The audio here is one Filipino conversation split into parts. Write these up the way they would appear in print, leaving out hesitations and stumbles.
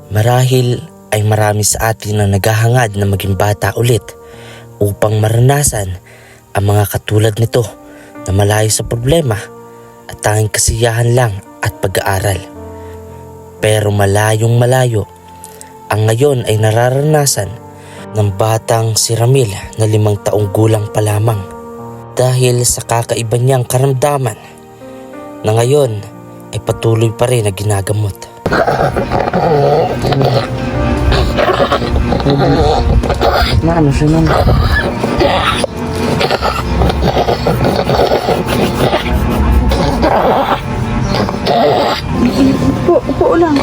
Marahil ay marami sa atin na naghahangad na maging bata ulit upang maranasan ang mga katulad nito na malayo sa problema at tanging kasiyahan lang at pag-aaral. Pero malayong malayo ang ngayon ay nararanasan ng batang si Ramil na 5 taong gulang pa lamang dahil sa kakaiba niyang karamdaman na ngayon ay patuloy pa rin na ginagamot. Ano siya nun? Upo lang.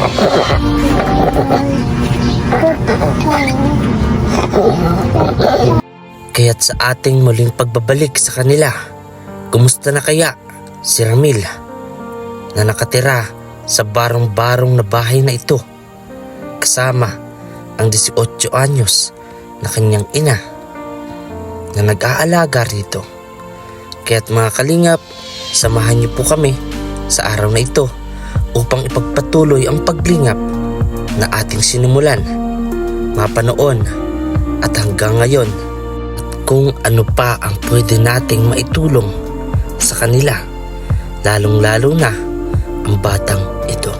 Kaya't sa ating muling pagbabalik sa kanila, kumusta na kaya si Ramil na nakatira sa barong-barong na bahay na ito kasama ang 18 anyos na kanyang ina na nag-aalaga rito. Kaya't mga kalingap, samahan niyo po kami sa araw na ito upang ipagpatuloy ang paglingap na ating sinimulan, mapanoon at hanggang ngayon at kung ano pa ang pwede nating maitulong sa kanila, lalong-lalo na ang batang ito.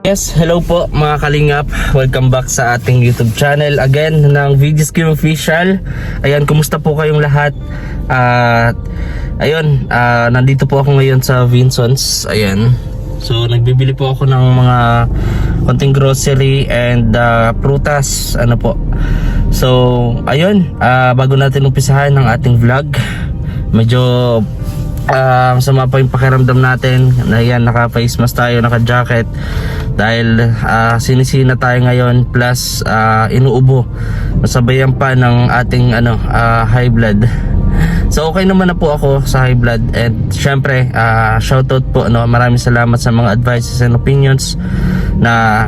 Yes, hello po mga kalingap. Welcome back sa ating YouTube channel again ng Videos Game Official. Ayan, kumusta po kayong lahat? Ayun, nandito po ako ngayon sa Vinsons. Ayan. So, nagbibili po ako ng mga konting grocery and prutas, ano po. So, ayun, bago natin umpisahan ang ating vlog, medyo masama pa yung pakiramdam natin. Ayan, naka-face mask tayo, naka-jacket dahil sinisina tayo ngayon plus inuubo. Masabayan pa ng ating high blood. So okay naman na po ako sa high blood and syempre shoutout po, maraming salamat sa mga advices and opinions na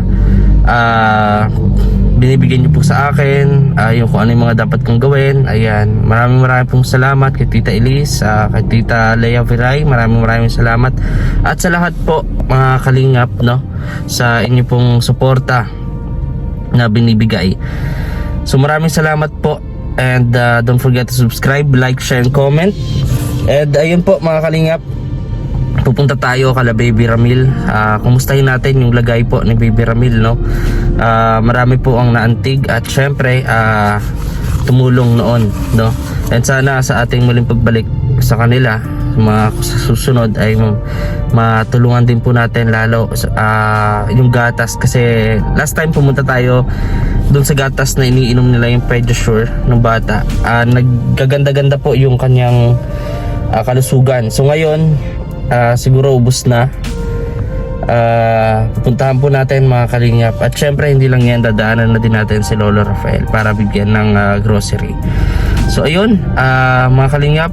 binibigyan niyo po sa akin, yung kung ano yung mga dapat kong gawin. Ayan, maraming pong salamat kay Tita Elise, kay Tita Lea Viray, maraming salamat at sa lahat po mga kalingap, sa inyo pong suporta na binibigay. So maraming salamat po and don't forget to subscribe, like, share and comment. And ayun po mga kalingap, pupunta tayo kala Baby Ramil. Kumustahin natin yung lagay po ni Baby Ramil, marami po ang naantig at syempre tumulong noon, and sana sa ating muling pagbalik sa kanila mga susunod ay matulungan din po natin lalo yung gatas, kasi last time pumunta tayo doon sa gatas na iniinom nila, yung Pediasure ng bata. Naggaganda-ganda po yung kanyang kalusugan. So ngayon siguro ubos na. Pupuntahan po natin mga kalingap at syempre hindi lang yan, dadaanan na din natin si Lolo Rafael para bigyan ng grocery. So ayun, mga kalingap,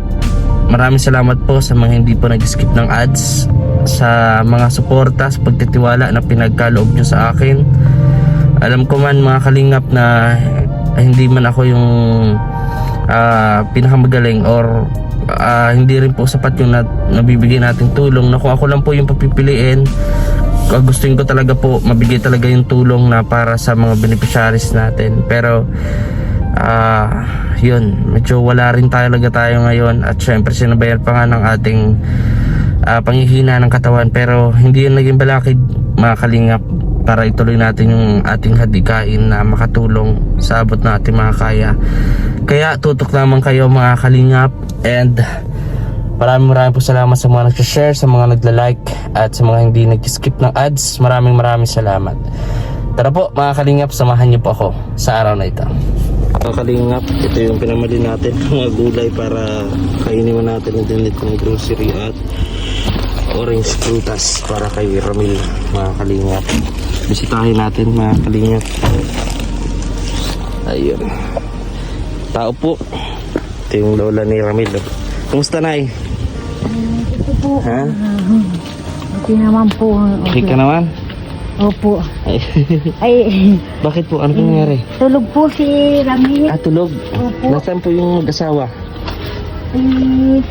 maraming salamat po sa mga hindi po nag-skip ng ads, sa mga suporta, sa pagtitiwala na pinagkaloob nyo sa akin. Alam ko man mga kalingap na hindi man ako yung pinakamagaling or hindi rin po sapat yung nabibigyan nating tulong, na kung ako lang po yung papipiliin, gustuin ko talaga po mabigay talaga yung tulong na para sa mga beneficiaries natin. Pero yun, medyo wala rin talaga tayo ngayon at syempre sinabayan pa nga ng ating panghihina ng katawan, pero hindi yun naging balakid mga kalingap para ituloy natin yung ating hadikain na makatulong sa abot na ating mga kaya. Kaya tutok naman kayo mga kalingap, and maraming po salamat sa mga nag-share, sa mga nagla-like at sa mga hindi nag-skip ng ads. Maraming salamat. Tara po mga kalingap, samahan niyo po ako sa araw na ito. Mga kalingap, ito yung pinamali natin mga gulay para kainin mo natin ng dinit ng grocery at orange prutas para kay Ramil mga kalingap. Bisitahin natin mga kalingap. Ayun, tao po. Ito yung lola ni Ramil. Kumusta, Nay? Ito po. Ha? Okay naman po. Okay ka naman? Opo. Ay. Ay, Bakit po? Ano nangyari? tulog po si Ramil. Tulog. Opo. Opo. Nasaan po yung mag-asawa? Yung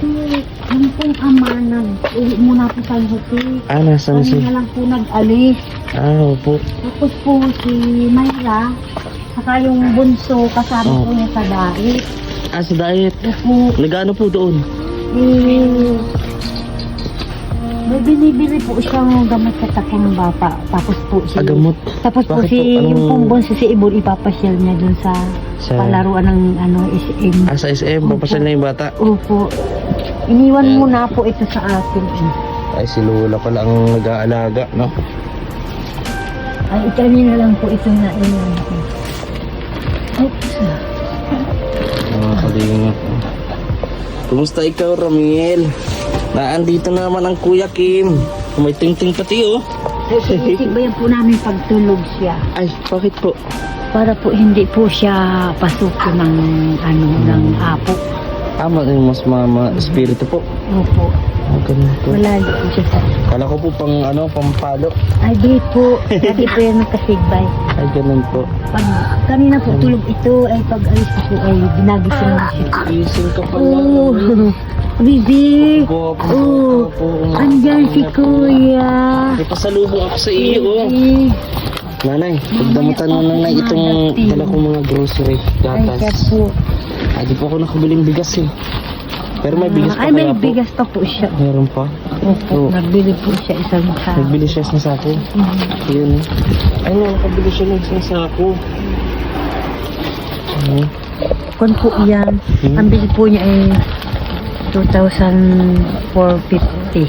pong ama nag-uwi muna po sa hotel. Nasaan Kami na lang po nag-alis. Opo. Tapos po si Mayra, saka yung bunso kasama po niya sa darit. Sa diet. Opo. Nag-ano po doon? May binibili po siyang gamot sa takong bata. Tapos po Gamot. Tapos po Bakit po? yung Anong- pong bunso si Ibon, ipapasyal niya dun sa palaruan ng SM. Sa SM, papasyal na yung bata. Opo. Iniwan mo na po ito sa akin. Ay, si Lola pala ang nag-aalaga, no? Ay, itali na lang po ito na iwan ko. Oops. Mga kalingap. Kumusta ikaw, Ramil? Naandito na naman ang Kuya Kim. May ting-ting pati, oh. Sisibayan po namin pagtulog siya. Ay, bakit po? Para po hindi po siya pasukin ng ng apo. Yung mas mama espiritu po. Opo. Ganun po. Malalo po siya sa... Kala ko po pampalo. Ay, di po. Lagi po yan nakasigbay. Ay, ganun po. Pag kanina po tulog ito, ay pag alis ko po ay binagising na siya. Ising ka pala. Oh, bibi. Oh, andyan si Kuya. May pasalubong ako sa iyo, oh. Bibi. Nanay, pagdamutan mo na itong dala kong mga grocery. Ay, siya Gatas. po. Di po ako nakabiling bigas eh. Pero may bigas pa Ay, may kaya po? bigas pa po siya. Meron pa. Opo, nagbili po siya isang sa... Nagbili siya ng sako. Yun. Ay, nakabili siya ng isang sako. Kung po yan, ang bili po niya ay 2,450.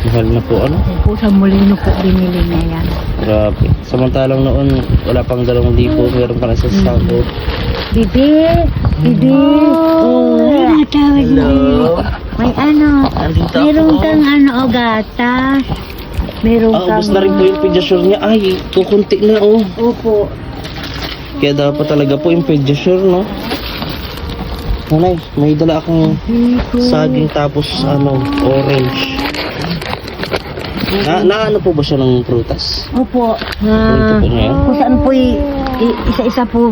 Mahal na po, ano? Po sa Molino po binili niya yan. Grabe. Samantalang noon, wala pang 2,000. Meron pa na sa sako. Bibi! Bibi! Oh, natawag mo. May ano, Andito meron ako. kang gatas. Meron kang... Ubus na rin po yung pediasure niya. Ay, kukunti na, oh. Opo. Kaya dapat talaga po yung pediasure, no? Nanay, may dala akong saging tapos orange. Na ano po ba siya ng prutas? Opo. Ito po niya. Kung saan po isa-isa po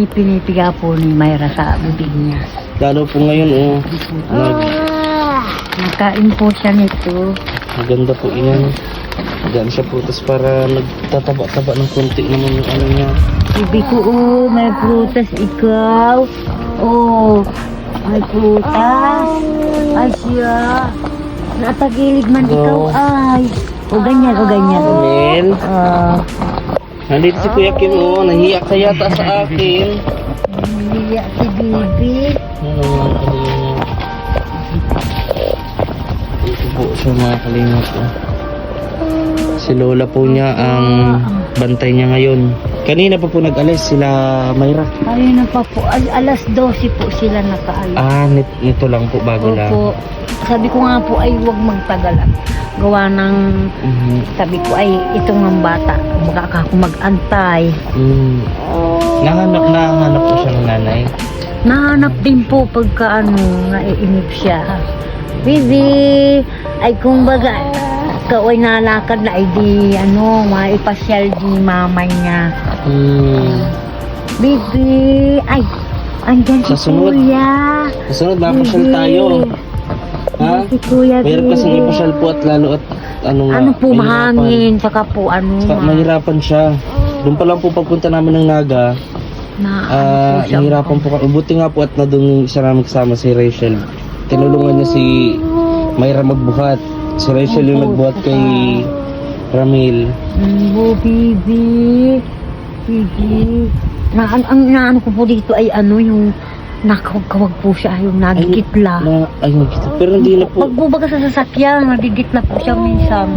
pinipiga po ni Mayra sa bibig niya. Lalo po ngayon, oh. Nakain po siya nito. Maganda po iyan. Gaan siya prutas para nagtataba-taba ng konti naman yung ano niya. Bibi ko, may prutas ikaw. May prutas. Ay siya. Natagilid man ikaw ay. Ganyan. Mel, nandito si Kuya Kim, oh. Nahiya ka yata sa akin. Nahiya si Bibi. Ano mga kalingap. Ito po siya mga kalingap, oh. Si Lola po niya ang bantay niya ngayon. Kanina pa po nag-alis sila Mayra. Kanina pa po, alas 12 po sila nakaalis. Nito lang po bago lang. Opo. Sabi ko nga po ay huwag magtagal. Gawa ng, sabi ko ay itong ang bata. Baka ako mag-antay. Nahanap po siya ng nanay. Nahanap din po pagka naiinip siya. Bibi, ay kung baga, ikaw ay nalakad na ay di maipasyal di mamay niya. Bibi, ay, andyan si Sa sunod. Kuya. Kasunod, mapasyal tayo. Ha? Si Kuya Meron kasing Bibi. ipasyal po at lalo at Ano po, mahangin, saka po Mahirapan siya. Doon pa lang po pagpunta namin ng Naga, siya. nahirapan po kami. Buti nga po at na doon yung isa namin kasama si Rachel. Tinulungan niya si Mayra magbuhat. Si Rachel yung nagbuhat kay Ramil. Bibi. Ang naano ko po dito ay yung nakawag po siya, yung nagigitla. Pero hindi na po. Pag bubaga sa sasakyan, nagigitla po siya minsan.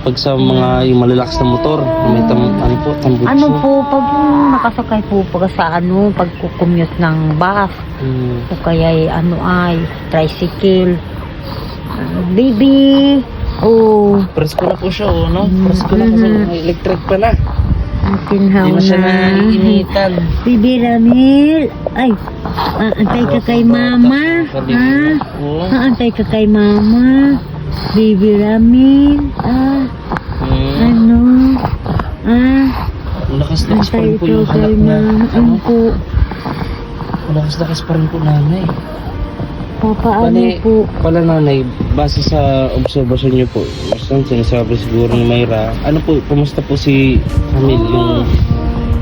Pag sa mga yung malalakas na motor, may tambutso. Ano po, pag nakasakay po pag sa pagkukommute ng bus, o kaya ay tricycle. Baby! Presko na po siya, no? Presko na kasi may electric pa na. Tinhaw Hindi mo siya na. naiinitan. Bibi Ramil! Ay, antay ka kay mama. Antay ka kay mama. Bibi Ramil. Lakas pa Antay rin po ito yung kay halak na. mama. Ang po. Malakas-lakas pa rin po nanay. Papaano Bali, po? pala nanay, base sa obserbasyon niyo po, basta sinasabi siguro ni Mayra, ano po, kumusta po si Camille, yung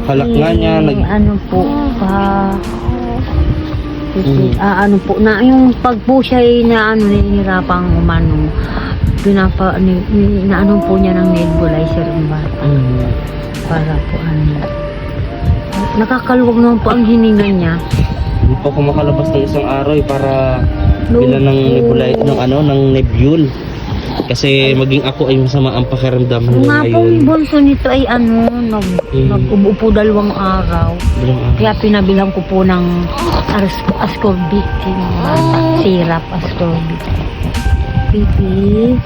halak nga niya, Ano po, Mhm. ano po, na yung pag po siya na ano, nahihirapang umano, naano po niya ng nebulizer yung bata. Para po ano, nakakaluwag naman po ang hininga niya. Hindi po ako makalabas ng isang araw para bilan ng nebulay, ng nebule. Kasi maging ako ay masama ang pakiramdam Yung niya nga po ngayon. yung bunso nito ay ano, nag-ubo po 2 araw. Kaya pinabilang ko po ng ascorbic, yung syrup ascorbic. Pipi.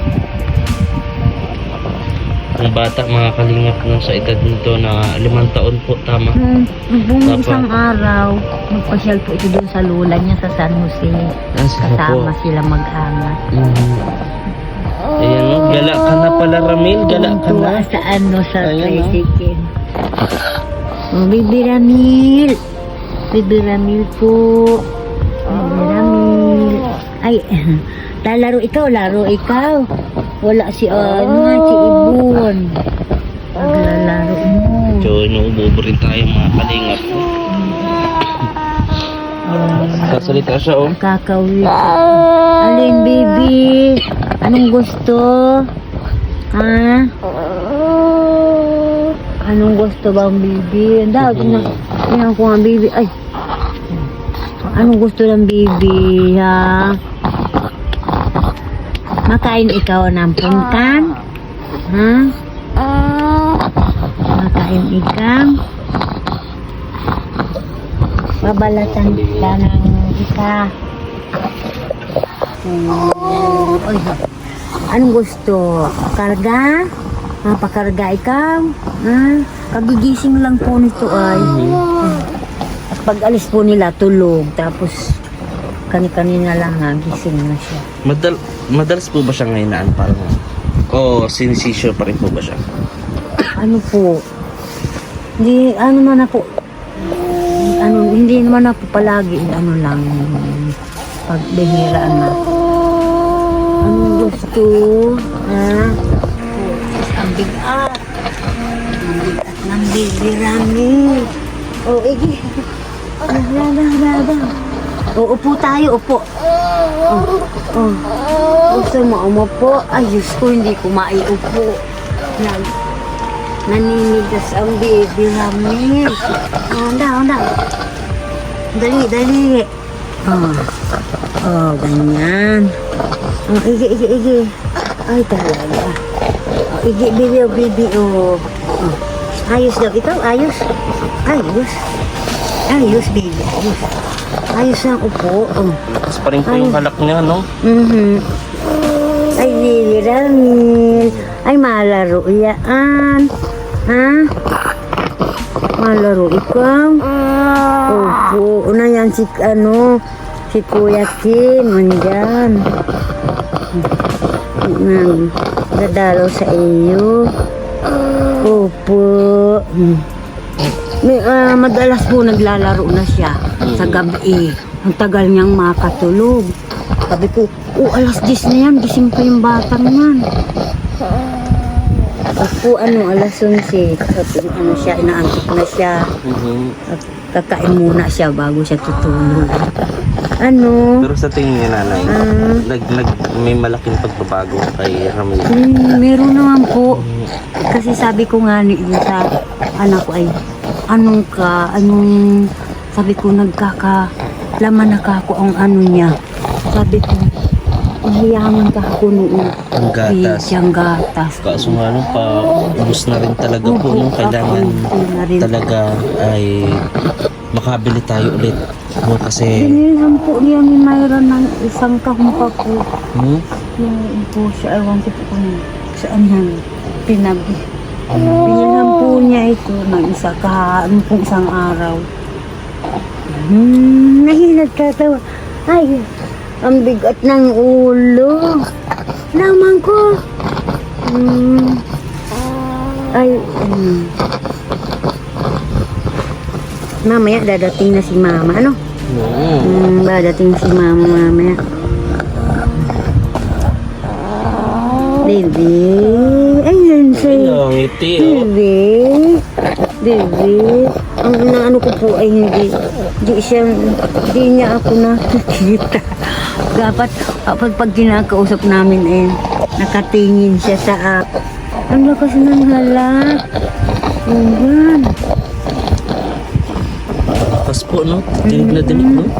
Ang bata, mga kalingap nun sa edad nito na 5 taon po, tama. Nung Dapat. isang araw, nagpasyal po ito doon sa lula niya sa San Jose. Kasama sila mag-anak. Ayan, no? Gala ka na pala, Ramil. Gala ka na. Tuwa sa ano, sa Ayan, no? tricycle. Oh, Bibi Ramil. Bibi Ramil po. Bibi Ramil. Ay, lalaro ikaw, laro ikaw. Wala si si Ibon. Paglalaro mo. So, inuubo rin tayo, mga kalingap. Sasalita siya, oh. Kakawit. Alin, baby? Anong gusto? Ha? Anong gusto bang baby? Dag na. Tingnan ko nga baby. Ay. Anong gusto ng baby, ha? Makain ikaw ng punkan? Ha? Makain ikaw? Babalatan ka ng isa. Oy. Anong gusto? Karga? Mapakarga ikaw? Ha? Kagigising lang po nito ay. At pag alis po nila, tulog. Tapos, kani-kanina lang ha, gising na siya. Madalas po ba siya ngayon na parang? O sinisisyo pa rin po ba siya? Ano po? Hindi, ano man ako, hindi naman ako palagi, ano lang, pag bihira na. Anong gusto? Ha? Ang bigat. Ang bigat ng bibirami. O, igi. Dada. O, upo tayo, upo. Gusto mo umupo? Ay, Diyos ko, hindi ko maiupo. Naninigas ang baby namin. Anda. Dali. Ganyan. Igi. Ay, talaga. Igi, baby. Ayos daw. Ikaw, ayos. Ayos, baby. Ayos ang upo. Lakas pa rin po yung halak niya, no? Ay, baby Ramil. Ay, malaro yan. Ha? Malaro ikaw? Opo. Una yan si Kuya Kim. Nandyan. Dadalaw sa iyo. Opo. Madalas po naglalaro na siya sa gabi. Ang tagal niyang makatulog. Sabi ko, alas 10 na yan. Gising pa yung batang yan. Ako, alas 11. Siya, inaantok na siya. At kakain muna siya bago siya tutulog. Pero sa tingin niya, nanay, may malaking pagbabago kay Ramil. Meron naman po. Kasi sabi ko nga sa anak ko ay, sabi ko nagkakalaman na ka ako ang niya. Sabi ko, hiyangan ka ako noon. Ang gatas. Ang gatas. Kaso nga ubus na rin talaga po. Kailangan talaga ay makabili tayo ulit. Kasi Binilhan po niya ni Mayra ng isang kahumpa po. Yung po siya, ewan ko po kung saan yan pinabi. Binilhan po niya ito ng isang araw. Nahilag tatawa. Ay, ang bigat ng ulo. Naman ko. Mamaya dadating na si mama. Oo. Dating si mama mamaya. Baby. Ayun siya. Ang ngiti, oh. Baby. Baby. Ang inaano ko po ay hindi niya ako nakikita. Dapat pag kinakausap namin eh, nakatingin siya sa ang lakas ng halat. Ayan. Lakas po, no? Dinig na dinig, no?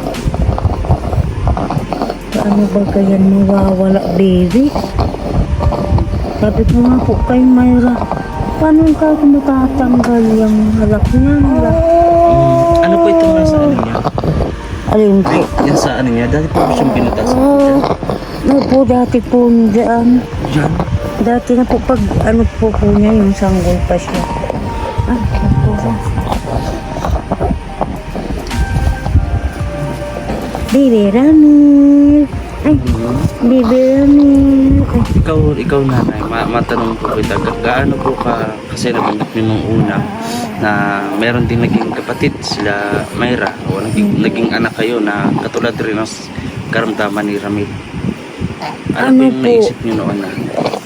Paano ba kaya mawawala, baby? Sabi ko nga po kay Myra, paano ka matatanggal yung halak niya? Ano po itong nasa ano niya? Alin po? Yan sa ano niya? Dati po siyang pinutas. No po, dati po dyan. Diyan. Dati na po pag ano po niya, yung sanggol pa siya. Ako. Baby Ramil. Ay, Baby Ramil. Ay, Ikaw nanay, matanong po kita, gaano po kasi nabanggit niyo nung una na meron din naging kapatid sila Myra o naging anak kayo na katulad rin ng karamdaman ni Ramil. Ano po yung po? naisip niyo noon na?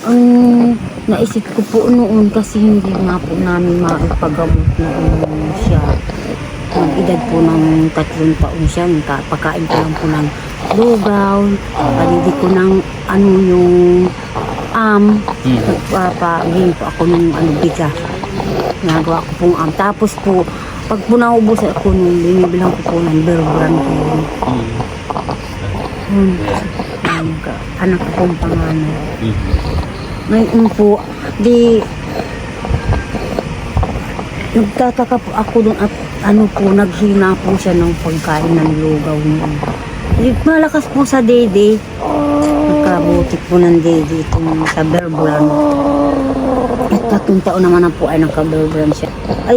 ang naisip ko po noon kasi hindi nga po namin maipagamot noon siya. Mag-edad po ng 3 taon siya. Pagkain ko lang po ng lugaw. Palidi ko ng ano yung nagpapagin po ako ng biga. Nagawa ko pong Tapos po, pag po naubos ako nung binibilang ko po ng berberan ko yun. Anak ko pong panganay. Ngayon po, nagtataka po ako dun at naghina po siya ng pagkain ng lugaw niya. Malakas po sa dede. Nagkabutik po ng dede itong sa berberan. At 3 taon naman na po ay nagka-berberan siya. Ay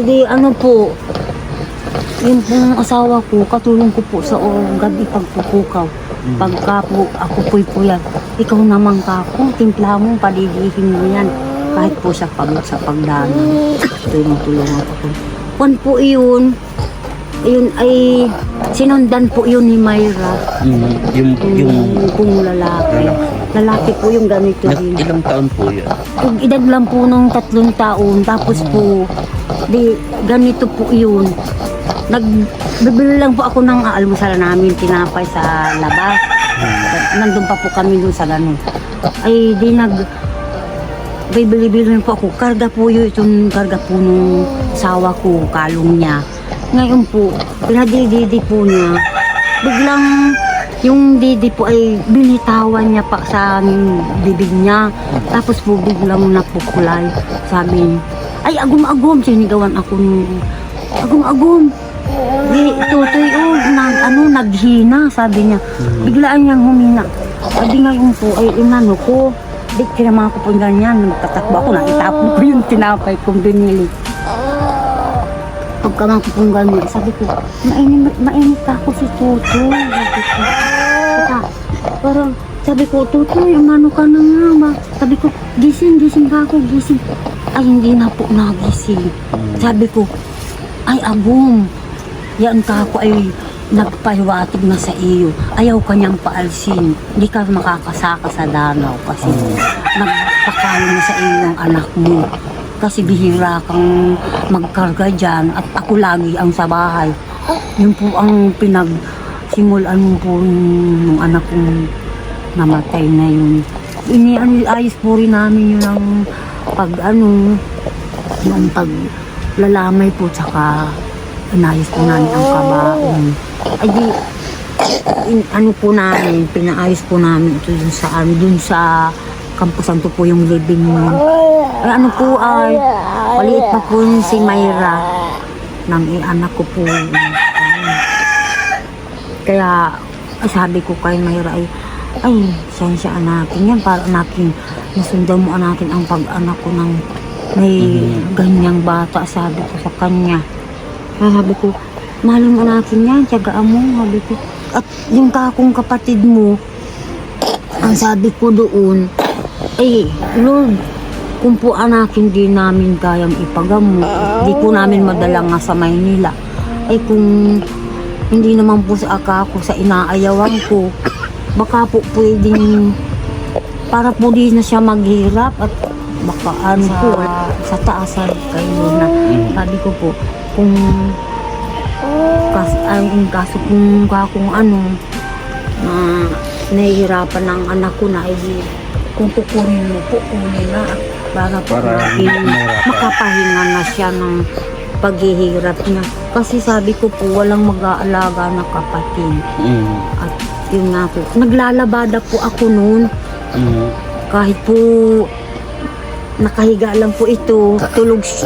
yung pong asawa ko, katulong ko po sa gabi pagpupukaw. Pagka po ako po'y puyan, ikaw naman ka po, timpla mo, padidihin mo yan. Kahit po sa pagdana, tulong-tulungan ko po. Kung po yun ay sinundan po yun ni Myra. Yung Kung lalaki. Lalaki po yung ganito rin. ilang taon po yun? Kung edad lang po ng 3 taon, tapos po, ganito po yun. Nagbibili lang po ako ng almusal namin, tinapay sa labas. Nandun pa po kami dun sa ganun. Ay, bibili-bili po ako. Karga po yun, itong karga po nung sawa ko, kalong niya. Ngayon po, pinadididi po niya. Biglang, yung didi po ay binitawan niya pa sa bibig niya. Tapos po biglang napukulay. Sabi niya, ay agum-agum, sinigawan ako nung agum-agum. Tutoy naghina, sabi niya. Biglaan niyang humina. Sabi ngayon po, ay inano ko. Di kinama ko po ganyan. Nagtatakbo ako, naitapon ko yung tinapay kong binili. Pagkama ko po ganyan, sabi ko, mainit ako si Tutoy. Parang, sabi ko, Tutoy, umano ka na nga ba? Sabi ko, gising ka ako, gising. Ay, hindi na po nagising. Sabi ko, ay agum. Yan ka ako ay nagpahiwatig na sa iyo. Ayaw kanyang paalsin. Hindi ka makakasaka sa danaw kasi nagpakalo na sa iyo ang anak mo. Kasi bihira kang magkarga dyan at ako lagi ang sa bahay. Yun po ang pinagsimulan po ng anak kong namatay na yun. Ayos po rin namin yun ang yung paglalamay po tsaka inayos po namin ang kabaon. Ay po namin, pinaayos po namin ito dun sa kampusan to po yung living room. Ay maliit pa po si Myra nang anak ko po. Kaya sabi ko kay Myra ay sensya natin yan para natin nasundan mo natin ang pag-anak ko ng may ganyang bata, sabi ko sa kanya. Sabi ko, mahalin mo natin yan, tiyagaan mo, sabi ko. At yung kakong kapatid mo, ang sabi ko doon, ay, Lord, kung po anakin di namin kayang ipagamot, di po namin madala nga sa Maynila, ay kung hindi naman po sa ako sa inaayawan ko. Baka po pwedeng para po di na siya maghirap at baka ano po sa taasan kayo na sabi ko po kung kaso kung ano na nahihirapan ng anak ko na kung kukunin mo po kunin na para makapahinga na siya ng paghihirap niya kasi sabi ko po walang mag-aalaga na kapatid at yun nga po naglalabada po ako noon kahit po nakahiga lang po ito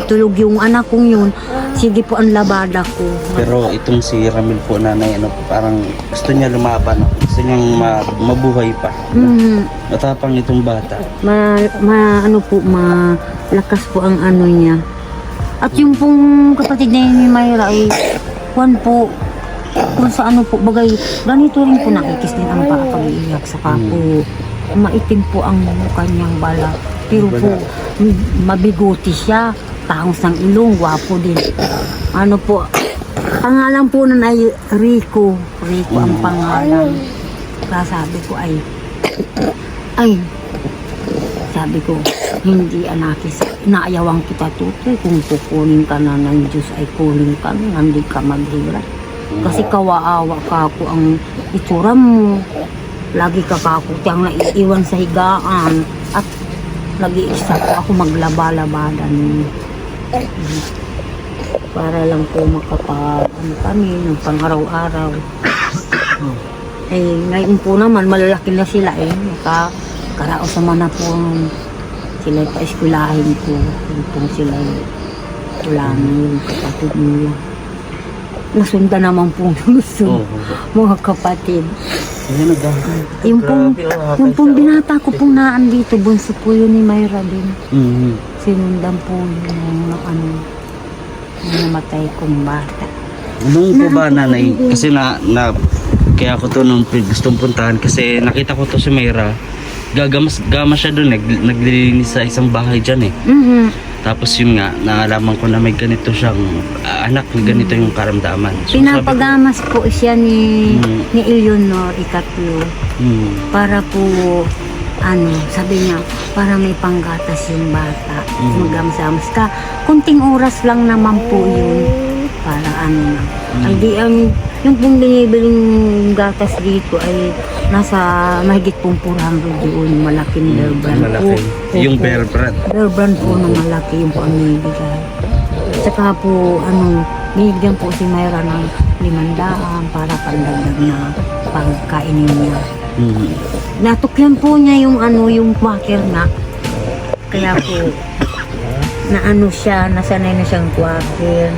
tulog yung anak kong yun sige po ang labada ko. Pero itong si Ramil po nanay, ano, parang gusto niya lumaban, no? Gusto niyang mabuhay pa. Matapang itong bata. Ano po, malakas po ang ano niya. At yung pong kapatid na ni Mayra ay, kung sa ano po, bagay, ganito rin po nakikis din ang pag-iiyak. Saka po, maitim po ang kanyang bala. Pero po, mabiguti siya. Tangos ng ilong, gwapo din. Ano po, pangalan po nun ay Rico. Rico ang pangalan. Kaya sabi ko sabi ko, hindi anakis, inaayawan kita tutoy. Kung kukunin ka na ng Diyos ay kunin ka na, hindi ka maghirap. Kasi kawaawa ka ako ang itsura mo. Lagi ka kakuti ang naiiwan sa higaan. At nag-iisa po ako maglaba-labadan. Para lang po kami ng pang-araw-araw. Ngayon po naman malalaki na sila karaos naman na po sila pa-eskulahin ko kung sila wala na yung kapatid nila. Nasunda naman po gusto mga kapatid. Yung pong binata ko pong naan dito, bunso po yun ni Mayra din. Sinundan po yung namatay kong bata. Nung po ba nanay, kasi kaya ako to nung gustong puntahan kasi nakita ko to si Mayra, gamas siya doon, naglilinis sa isang bahay dyan Tapos yun nga, naalaman ko na may ganito siyang anak, ganito yung karamdaman. So, pinapagamas po siya ni Eleanor ikatlo. Para po, sabi niya, para may panggatas yung bata. Magamas-gamas ka. Kunting oras lang naman po yun. Para yung pong binibiling gatas dito ay nasa mahigit pong 400 yun, malaking bear brand po. Yung bear brand? Bear brand po na malaki yung po ang binibigay. Saka po, binigyan po si Mayra ng 500 para pandagdag na pagkainin niya. Natukyan po niya yung quaker na. Kaya po, nasanay na siyang quaker.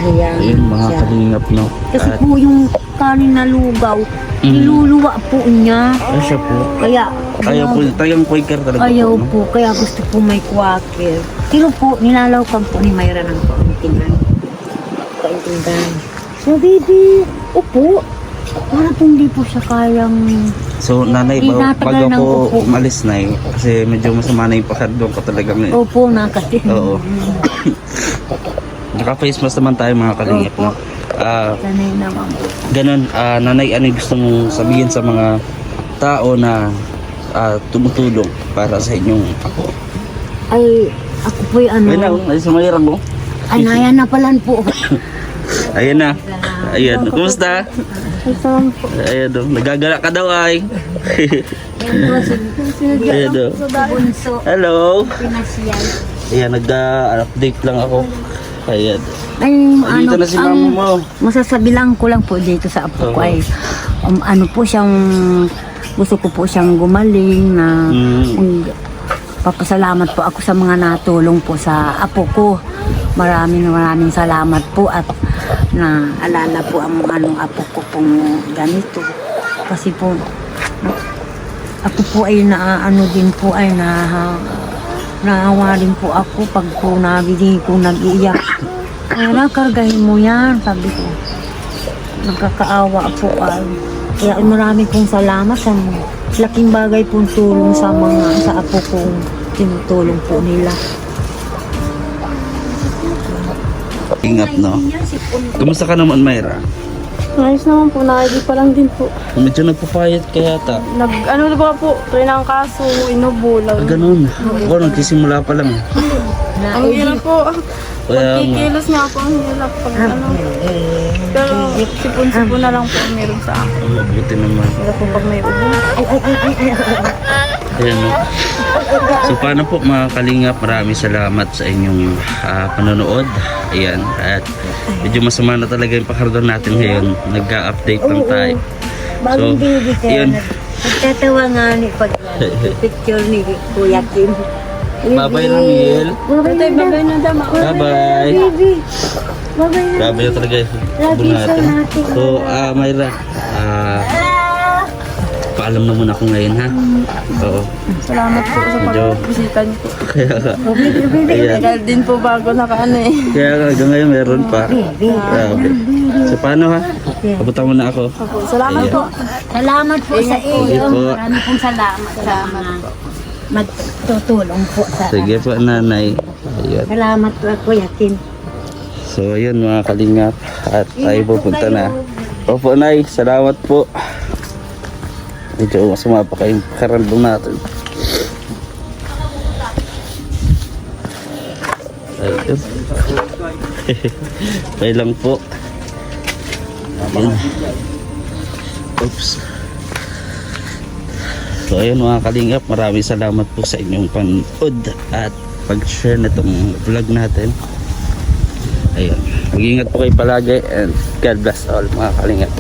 Ayun mga kalingap, no? Kasi po yung kanin na lugaw, niluluwa po niya. Siya po. Kaya, ayaw po, tayong quaker talaga ayaw po. Po, kaya gusto po may quaker. Pero po, nilalawkan po ni Mayra ng kauntingan. Kaintingan. So baby, upo. Para po hindi po siya kayang... So nanay, bago Inatagal ng po upo. umalis na kasi medyo masama na yung pakardong ko talaga. Opo, nakati. Oo. Naka-face mask naman tayo mga kalingap, no? Sanay naman po. Ganun, nanay, ano yung gusto mong sabihin sa mga tao na tumutulong para sa inyong ako? Ay, ako po'y Ayun na, sa mayroon mo. Naya na palan po. Ayan na. Ayan, kumusta? Ayan o, nagagala ka daw ay. Ayan o. Bunso. Hello. Pinasyal. Ayan, nag-update lang ako. Ayan. Ay, Dito na si mama mo. masasabi lang ko lang po dito sa apo ko ay po siyang gusto ko po siyang gumaling na papasalamat po ako sa mga natulong po sa apo ko. Maraming salamat po at naalala po ang apo ko pong ganito. Kasi po ako po ay din po ay naawa din po ako pag po nabili ko nag-iiyak. Kaya kargahin mo yan, sabi ko. Nagkakaawa po ay. Kaya maraming pong salamat sa laking bagay pong tulong sa apo kong tinutulong po nila. Ingat, no? Kumusta ka naman, Myra? Ayos naman po, nakagi pa lang din po. Medyo nagpapayat ka yata. Ano na ba po, try ng kaso, inubulang. Ganun. Ako, nagsisimula pa lang. Ang hirap po. Kaya nga. Pagkikilos nga po, ang hirap pag ano. Pero sipon-sipon na lang po ang meron sa akin. Mabuti naman. Hirap po pag may ubo. Ayan, no? So paano po mga kalingap, maraming salamat sa inyong panonood. Ayan, at medyo masama na talaga yung pakiramdam natin ngayon. Nagka-update lang tayo. Bagong baby yun. kaya nagtatawa nga ni pag picture ni Kuya Kim. Bye-bye, Ramiel. Tay, bagay na dama. Bye-bye. Baby. Bagay na. Grabe na talaga yung Lagi ibon sa natin. So, Myra, paalam na muna ako ngayon, ha? Oo. Salamat po sa pagbisita niyo po. Kaya ka. Ayan. Tagal din po bago nakaano eh. Kaya ka, hanggang ngayon meron pa. Grabe. So, paano, ha? Pabutan mo na ako. Opo, salamat po. Salamat po sa iyo. Sige po. Marami pong salamat sa mga magtutulong po sa Sige po, nanay. Ayan. Salamat po Kuya Kim. So, ayun mga kalingap. At tayo pupunta na. Opo, nay. Salamat po. Medyo masama pa kayong karandong natin. Ayun. Okay lang po. Ayun. Oops. So ayun mga kalingap, maraming salamat po sa inyong panood at pag-share na itong vlog natin. Ayun. Mag-ingat po kayo palagi and God bless all mga kalingap.